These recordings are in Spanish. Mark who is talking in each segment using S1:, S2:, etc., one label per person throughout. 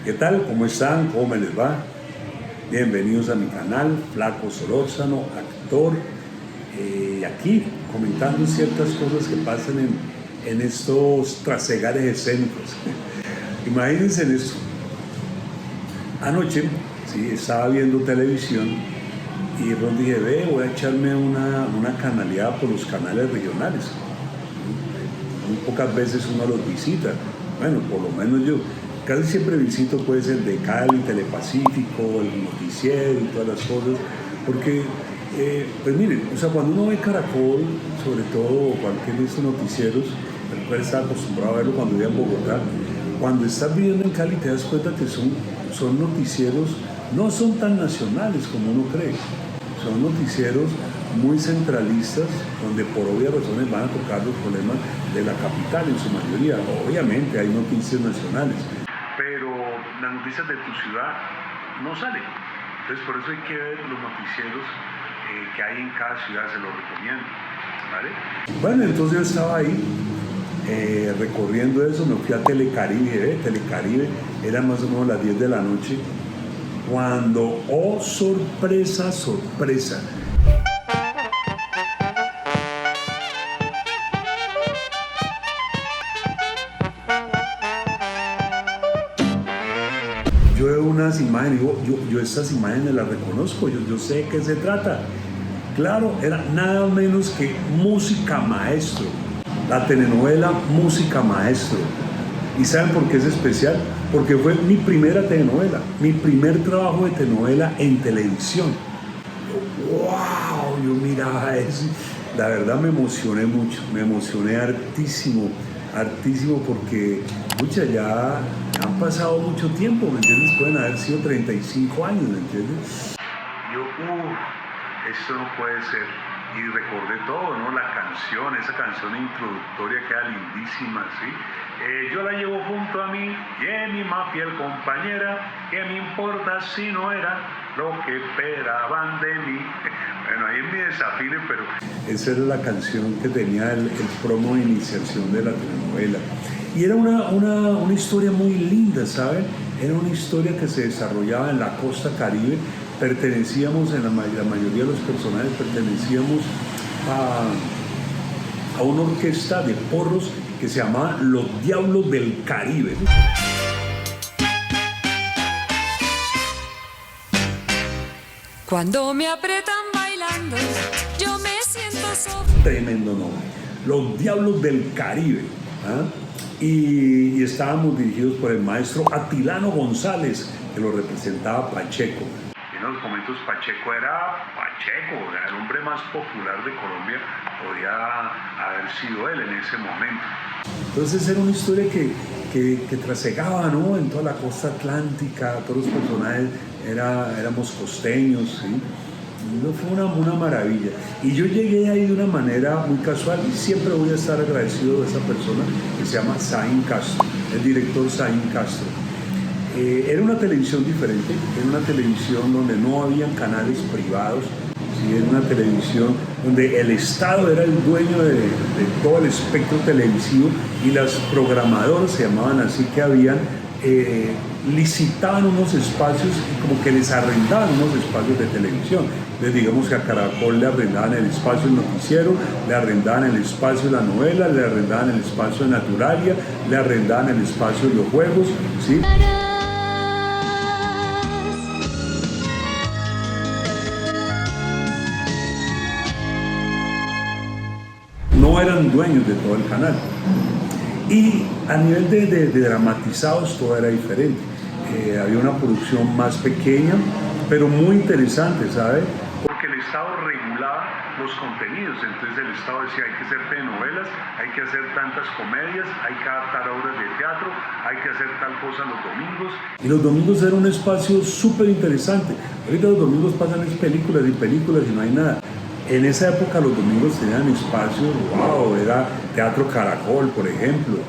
S1: ¿Qué tal? ¿Cómo están? ¿Cómo me les va? Bienvenidos a mi canal, Flaco Solórzano, actor, aquí comentando ciertas cosas que pasan en estos trasegares escénicos. Imagínense en esto. Anoche, sí, estaba viendo televisión y de pronto dije, voy a echarme una canaleada por los canales regionales. Muy pocas veces uno los visita. Bueno, por lo menos yo casi siempre visito pues el de Cali, Telepacífico, el noticiero y todas las cosas, porque pues miren, o sea, cuando uno ve Caracol, sobre todo cualquier de estos noticieros, el cual está acostumbrado a verlo cuando vive en Bogotá, cuando estás viviendo en Cali te das cuenta que son noticieros, no son tan nacionales como uno cree, son noticieros muy centralistas, donde por obvias razones van a tocar los problemas de la capital en su mayoría. Obviamente hay noticias nacionales, pero las noticias de tu ciudad no salen. Entonces por eso hay que ver los noticieros que hay en cada ciudad, se los recomiendo, ¿vale? Bueno, entonces yo estaba ahí recorriendo eso, me fui a Telecaribe, Telecaribe, eran más o menos las 10 de la noche, cuando, oh sorpresa, sorpresa, yo veo unas imágenes, yo estas imágenes las reconozco, yo sé de qué se trata. Claro, era nada menos que Música Maestro, la telenovela Música Maestro. ¿Y saben por qué es especial? Porque fue mi primera telenovela, mi primer trabajo de telenovela en televisión. ¡Wow! Yo miraba eso, la verdad me emocioné mucho, me emocioné hartísimo, porque, pucha, ya han pasado mucho tiempo, ¿me entiendes? Pueden haber sido 35 años, ¿me entiendes? Yo, esto no puede ser. Y recordé todo, ¿no? La canción, esa canción introductoria queda lindísima, ¿sí? Yo la llevo junto a mí, y es mi más fiel compañera, ¿qué me importa si no era lo que esperaban de mí? Bueno, ahí me desafine, pero esa era la canción que tenía el promo de iniciación de la telenovela. Y era una historia muy linda, ¿saben? Era una historia que se desarrollaba en la costa Caribe. Pertenecíamos, la mayoría de los personajes pertenecíamos a una orquesta de porros que se llamaba Los Diablos del Caribe.
S2: Cuando me aprietan bailando, yo me siento
S1: Tremendo nombre, Los Diablos del Caribe. ¿Ah? Y estábamos dirigidos por el maestro Atilano González, que lo representaba Pacheco. En los momentos Pacheco era Pacheco, el hombre más popular de Colombia, podía haber sido él en ese momento. Entonces era una historia que trasegaba, ¿no? En toda la costa atlántica, todos los personajes éramos costeños, ¿sí? No, fue una maravilla. Y yo llegué ahí de una manera muy casual y siempre voy a estar agradecido de esa persona que se llama Saín Castro, el director Saín Castro. Era una televisión diferente, era una televisión donde no habían canales privados, ¿sí? Era una televisión donde el Estado era el dueño de todo el espectro televisivo y las programadoras se llamaban así, que habían licitaban unos espacios y como que les arrendaban unos espacios de televisión. Les digamos que a Caracol le arrendaban el espacio del noticiero, le arrendaban el espacio de la novela, le arrendaban el espacio de Naturalia, le arrendaban el espacio de los juegos, ¿sí? No eran dueños de todo el canal. Y a nivel de dramatizados todo era diferente. Había una producción más pequeña, pero muy interesante, ¿sabe? Porque el Estado regulaba los contenidos, entonces el Estado decía hay que hacer telenovelas, hay que hacer tantas comedias, hay que adaptar obras de teatro, hay que hacer tal cosa los domingos. Y los domingos era un espacio súper interesante. Ahorita los domingos pasan películas y películas y no hay nada. En esa época los domingos tenían espacios, wow, era Teatro Caracol, por ejemplo.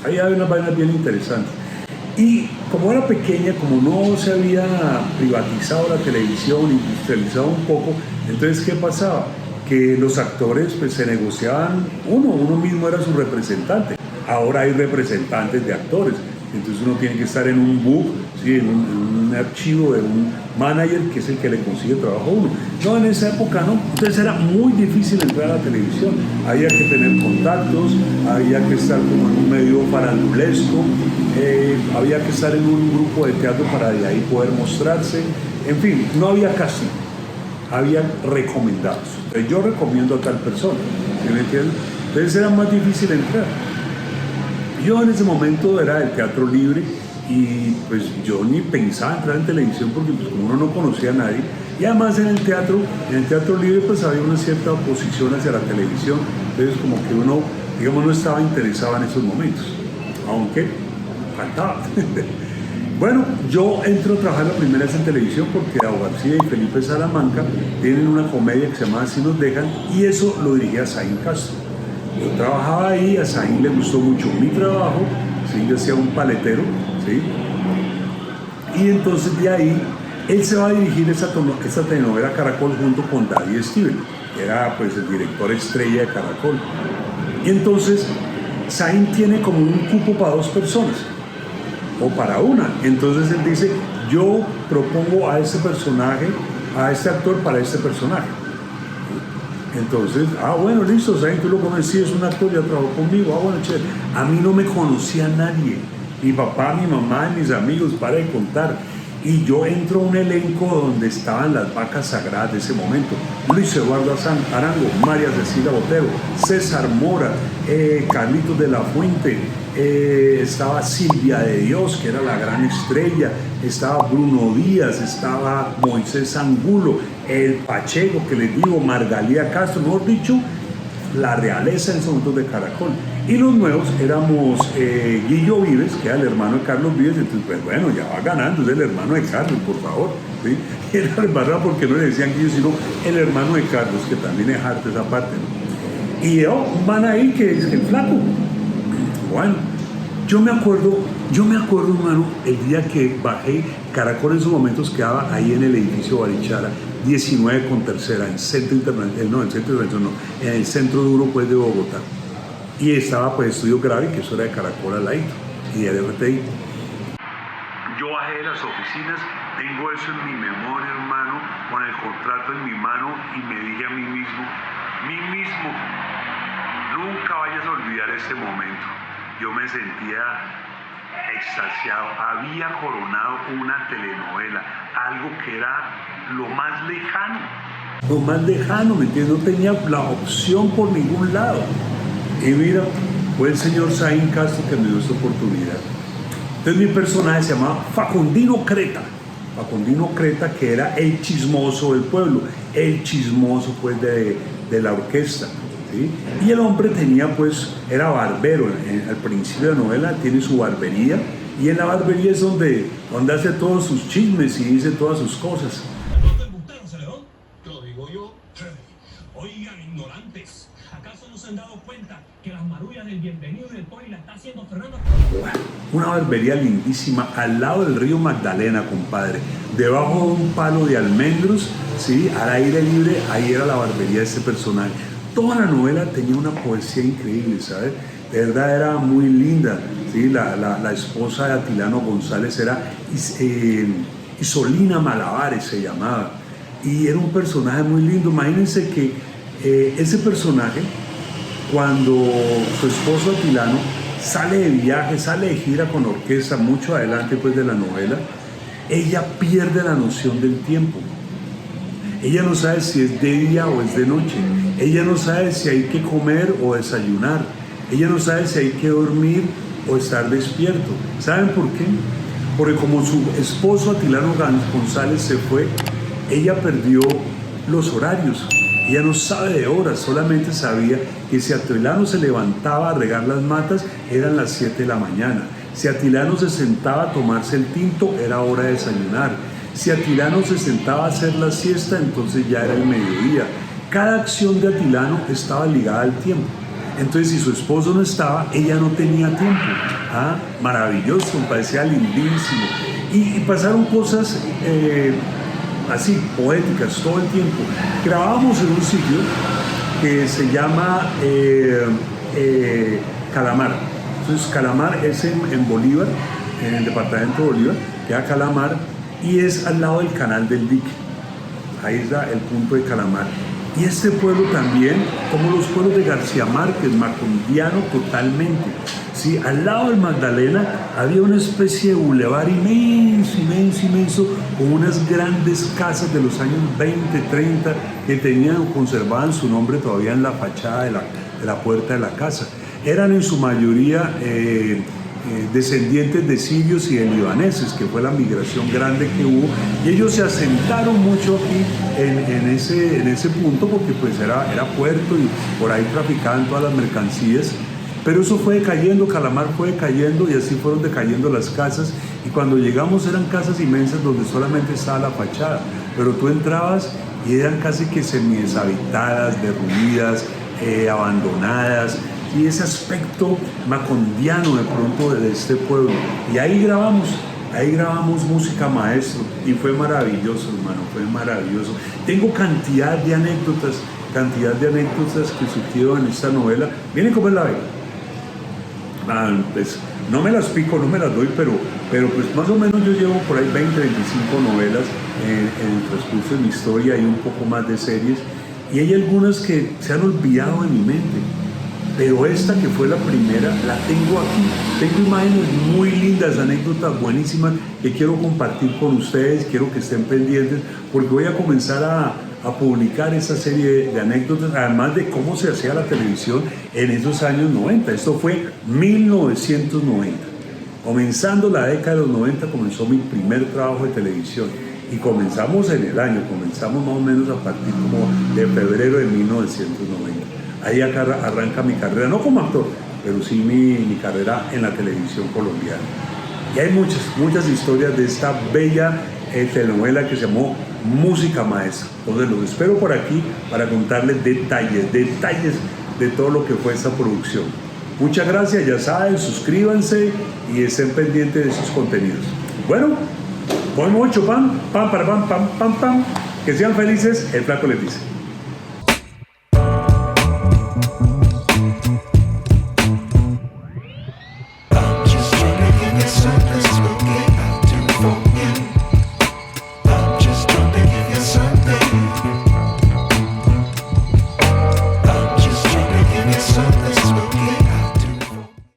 S1: Ahí había unas vainas bien interesantes. Y como era pequeña, como no se había privatizado la televisión, industrializado un poco, entonces ¿qué pasaba? Que los actores pues se negociaban, uno mismo era su representante. Ahora hay representantes de actores. Entonces uno tiene que estar en un book, ¿sí? en un archivo de un manager que es el que le consigue trabajo a uno. No, en esa época no. Entonces era muy difícil entrar a la televisión. Había que tener contactos, había que estar como en un medio farandulesco, había que estar en un grupo de teatro para de ahí poder mostrarse. En fin, no había casting, había recomendados. Entonces, yo recomiendo a tal persona, ¿sí me entiendes? Entonces era más difícil entrar. Yo en ese momento era del teatro libre y pues yo ni pensaba entrar en televisión porque pues como uno no conocía a nadie y además en el teatro libre pues había una cierta oposición hacia la televisión, entonces como que uno, digamos, no estaba interesado en esos momentos, aunque faltaba. Bueno, yo entro a trabajar la primera vez en televisión porque Dao García y Felipe Salamanca tienen una comedia que se llama Así nos dejan y eso lo dirigía Zain Castro. Yo trabajaba ahí, a Zain le gustó mucho mi trabajo, ¿sí? Yo hacía un paletero, ¿sí? Y entonces de ahí él se va a dirigir esta telenovela Caracol junto con David Steven, que era pues el director estrella de Caracol. Y entonces Zain tiene como un cupo para 2 personas, o para una. Entonces él dice, yo propongo a este personaje, a este actor para este personaje. Entonces, bueno, listo, ¿saben? Tú lo conocí, es un actor, ya trabajó conmigo, bueno, chévere. A mí no me conocía nadie, mi papá, mi mamá, mis amigos, para de contar. Y yo entro a un elenco donde estaban las vacas sagradas de ese momento. Luis Eduardo Arango, María Cecilia Botero, César Mora, Carlitos de la Fuente, estaba Silvia de Dios, que era la gran estrella, estaba Bruno Díaz, estaba Moisés Angulo, el Pacheco, que les digo, Margalía Castro, mejor dicho, la realeza en ese momento de Caracol. Y los nuevos éramos Guillo Vives, que era el hermano de Carlos Vives, entonces pues bueno, ya va ganando, es el hermano de Carlos, por favor, ¿sí? Era embarrado porque no le decían Guillo, sino el hermano de Carlos, que también es harto esa parte, ¿no? Y van ahí, que es el flaco. Bueno, yo me acuerdo, hermano, el día que bajé, Caracol en esos momentos quedaba ahí en el edificio Barichara, 19 con tercera, en Centro Internacional, en el centro duro pues de Bogotá. Y estaba pues Estudio Grave, que eso era de Caracol al ladito, y de RTI. Yo bajé de las oficinas, tengo eso en mi memoria, hermano, con el contrato en mi mano, y me dije a mí mismo, nunca vayas a olvidar este momento. Yo me sentía extasiado, había coronado una telenovela, algo que era lo más lejano, ¿me entiendes? No tenía la opción por ningún lado. Y mira, fue el señor Zain Castro que me dio esta oportunidad. Entonces mi personaje se llamaba Facundino Creta, que era el chismoso del pueblo, el chismoso pues de la orquesta, ¿sí? Y el hombre tenía pues, era barbero, al principio de la novela tiene su barbería, y en la barbería es donde hace todos sus chismes y dice todas sus cosas.
S3: Lo digo yo. Oigan, ignorantes, ¿acaso no se han dado cuenta que las marullas del Bienvenido y del Poli la está haciendo Fernando?
S1: Una barbería lindísima al lado del río Magdalena, compadre, debajo de un palo de almendros, ¿sí? Al aire libre, ahí era la barbería de este personaje. Toda la novela tenía una poesía increíble, ¿sabes? De verdad era muy linda, ¿sí? La esposa de Atilano González era Isolina Malabares, se llamaba, y era un personaje muy lindo. Imagínense que ese personaje, cuando su esposo Atilano sale de viaje, sale de gira con orquesta, mucho adelante pues de la novela, ella pierde la noción del tiempo. Ella no sabe si es de día o es de noche. Ella no sabe si hay que comer o desayunar. Ella no sabe si hay que dormir o estar despierto. ¿Saben por qué? Porque como su esposo Atilano González se fue, ella perdió los horarios. Ella no sabe de horas, solamente sabía que si Atilano se levantaba a regar las matas, eran las 7 de la mañana. Si Atilano se sentaba a tomarse el tinto, era hora de desayunar. Si Atilano se sentaba a hacer la siesta, entonces ya era el mediodía. Cada acción de Atilano estaba ligada al tiempo. Entonces, si su esposo no estaba, ella no tenía tiempo. Maravilloso, me parecía lindísimo. Y pasaron cosas así, poéticas, todo el tiempo. Grabábamos en un sitio que se llama Calamar. Entonces, Calamar es en Bolívar, en el departamento de Bolívar, queda Calamar, y es al lado del Canal del Dique. Ahí está el punto de Calamar. Y este pueblo también, como los pueblos de García Márquez, macondiano totalmente. Sí, al lado del Magdalena había una especie de bulevar inmenso, inmenso, inmenso, con unas grandes casas de los años 20, 30, que tenían o conservaban su nombre todavía en la fachada de la puerta de la casa. Eran en su mayoría descendientes de sirios y de libaneses, que fue la migración grande que hubo, y ellos se asentaron mucho aquí en ese punto, porque pues era puerto y por ahí traficaban todas las mercancías. Pero eso fue decayendo, Calamar fue decayendo, y así fueron decayendo las casas, y cuando llegamos eran casas inmensas donde solamente estaba la fachada, pero tú entrabas y eran casi que semideshabitadas, derruidas, abandonadas, y ese aspecto macondiano de pronto de este pueblo. Y ahí grabamos música, maestro, y fue maravilloso, hermano, fue maravilloso. Tengo cantidad de anécdotas que surgieron en esta novela. Miren cómo es la ve. Pues no me las pico, no me las doy, pero pues más o menos yo llevo por ahí 20, 25 novelas en el transcurso de mi historia, y un poco más de series, y hay algunas que se han olvidado de mi mente. Pero esta, que fue la primera, la tengo aquí. Tengo imágenes muy lindas, anécdotas buenísimas que quiero compartir con ustedes. Quiero que estén pendientes, porque voy a comenzar a publicar esa serie de anécdotas, además de cómo se hacía la televisión en esos años 90. Esto fue 1990. Comenzando la década de los 90, comenzó mi primer trabajo de televisión. Y comenzamos en el año, comenzamos más o menos a partir como de febrero de 1990. Ahí arranca mi carrera, no como actor, pero sí mi carrera en la televisión colombiana. Y hay muchas historias de esta bella telenovela que se llamó Música Maestra. Entonces los espero por aquí para contarles detalles de todo lo que fue esta producción. Muchas gracias, ya saben, suscríbanse y estén pendientes de sus contenidos. Bueno, con mucho pam, pam, para pam, pam, pam, pam. Que sean felices, el Flaco les dice.